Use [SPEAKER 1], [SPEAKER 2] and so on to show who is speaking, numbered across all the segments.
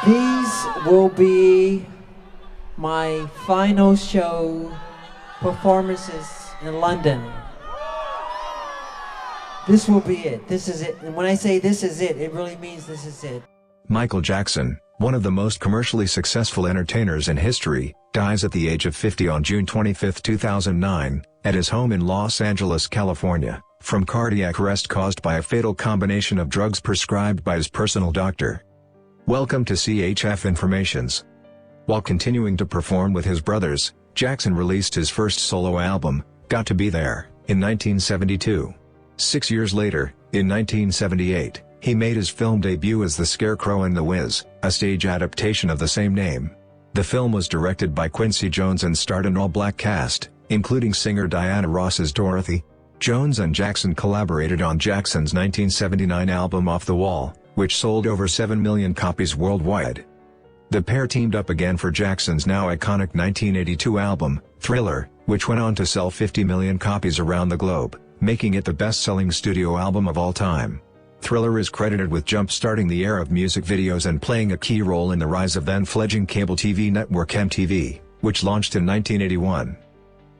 [SPEAKER 1] These will be my final show performances in London. This will be it. This is it. And when I say this is it, it really means this is it.
[SPEAKER 2] Michael Jackson, one of the most commercially successful entertainers in history, dies at the age of 50 on June 25, 2009, at his home in Los Angeles, California, from cardiac arrest caused by a fatal combination of drugs prescribed by his personal doctor. Welcome to CHF Informations. While continuing to perform with his brothers, Jackson released his first solo album, Got to Be There, in 1972. 6 years later, in 1978, he made his film debut as the Scarecrow in The Wiz, a stage adaptation of the same name. The film was directed by Quincy Jones and starred an all-black cast, including singer Diana Ross as Dorothy. Jones and Jackson collaborated on Jackson's 1979 album Off the Wall, which sold over 7 million copies worldwide. The pair teamed up again for Jackson's now iconic 1982 album, Thriller, which went on to sell 50 million copies around the globe, making it the best-selling studio album of all time. Thriller is credited with jump-starting the era of music videos and playing a key role in the rise of then-fledgling cable TV network MTV, which launched in 1981.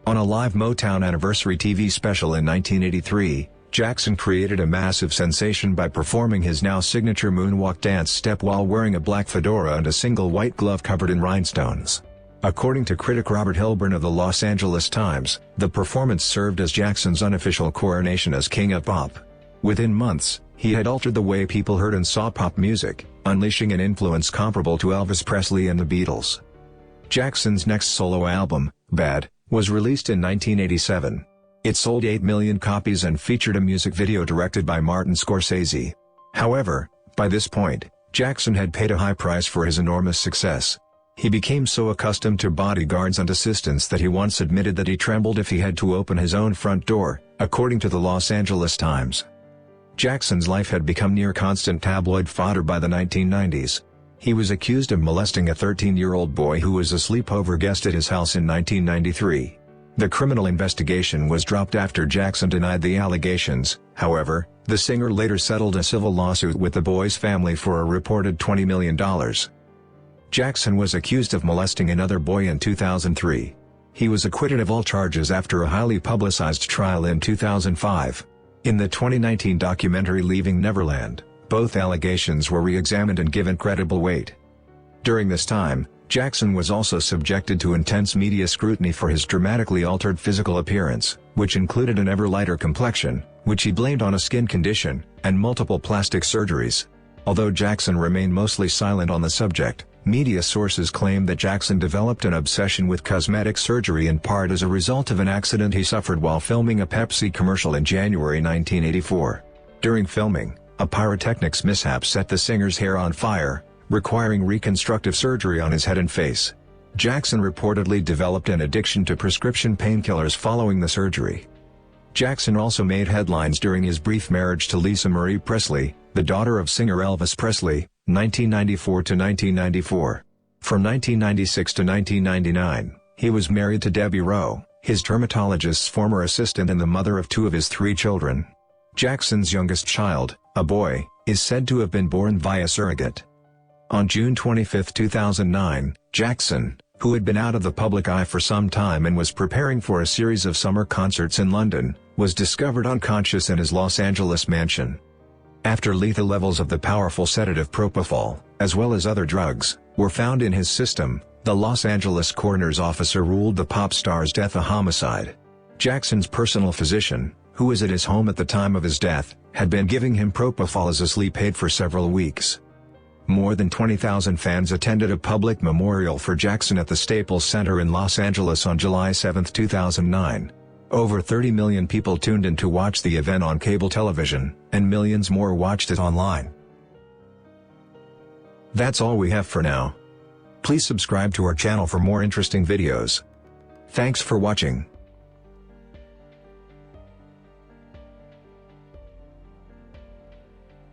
[SPEAKER 2] On a live Motown Anniversary TV special in 1983, Jackson created a massive sensation by performing his now signature moonwalk dance step while wearing a black fedora and a single white glove covered in rhinestones. According to critic Robert Hilburn of the Los Angeles Times, the performance served as Jackson's unofficial coronation as King of Pop. Within months, he had altered the way people heard and saw pop music, unleashing an influence comparable to Elvis Presley and the Beatles. Jackson's next solo album, Bad, was released in 1987. It sold 8 million copies and featured a music video directed by Martin Scorsese. However, by this point, Jackson had paid a high price for his enormous success. He became so accustomed to bodyguards and assistants that he once admitted that he trembled if he had to open his own front door, according to the Los Angeles Times. Jackson's life had become near constant tabloid fodder by the 1990s. He was accused of molesting a 13-year-old boy who was a sleepover guest at his house in 1993. The criminal investigation was dropped after Jackson denied the allegations. However, the singer later settled a civil lawsuit with the boy's family for a reported $20 million. Jackson was accused of molesting another boy in 2003. He was acquitted of all charges after a highly publicized trial in 2005. In the 2019 documentary Leaving Neverland, both allegations were re-examined and given credible weight. During this time, Jackson was also subjected to intense media scrutiny for his dramatically altered physical appearance, which included an ever lighter complexion, which he blamed on a skin condition, and multiple plastic surgeries. Although Jackson remained mostly silent on the subject, media sources claim that Jackson developed an obsession with cosmetic surgery in part as a result of an accident he suffered while filming a Pepsi commercial in January 1984. During filming, a pyrotechnics mishap set the singer's hair on fire, requiring reconstructive surgery on his head and face. Jackson reportedly developed an addiction to prescription painkillers following the surgery. Jackson also made headlines during his brief marriage to Lisa Marie Presley, the daughter of singer Elvis Presley, 1994 to 1994. From 1996 to 1999, he was married to Debbie Rowe, his dermatologist's former assistant and the mother of 2 of his 3 children. Jackson's youngest child, a boy, is said to have been born via surrogate. On June 25, 2009, Jackson, who had been out of the public eye for some time and was preparing for a series of summer concerts in London, was discovered unconscious in his Los Angeles mansion. After lethal levels of the powerful sedative propofol, as well as other drugs, were found in his system, the Los Angeles coroner's officer ruled the pop star's death a homicide. Jackson's personal physician, who was at his home at the time of his death, had been giving him propofol as a sleep aid for several weeks. More than 20,000 fans attended a public memorial for Jackson at the Staples Center in Los Angeles on July 7, 2009. Over 30 million people tuned in to watch the event on cable television, and millions more watched it online. That's all we have for now. Please subscribe to our channel for more interesting videos. Thanks for watching.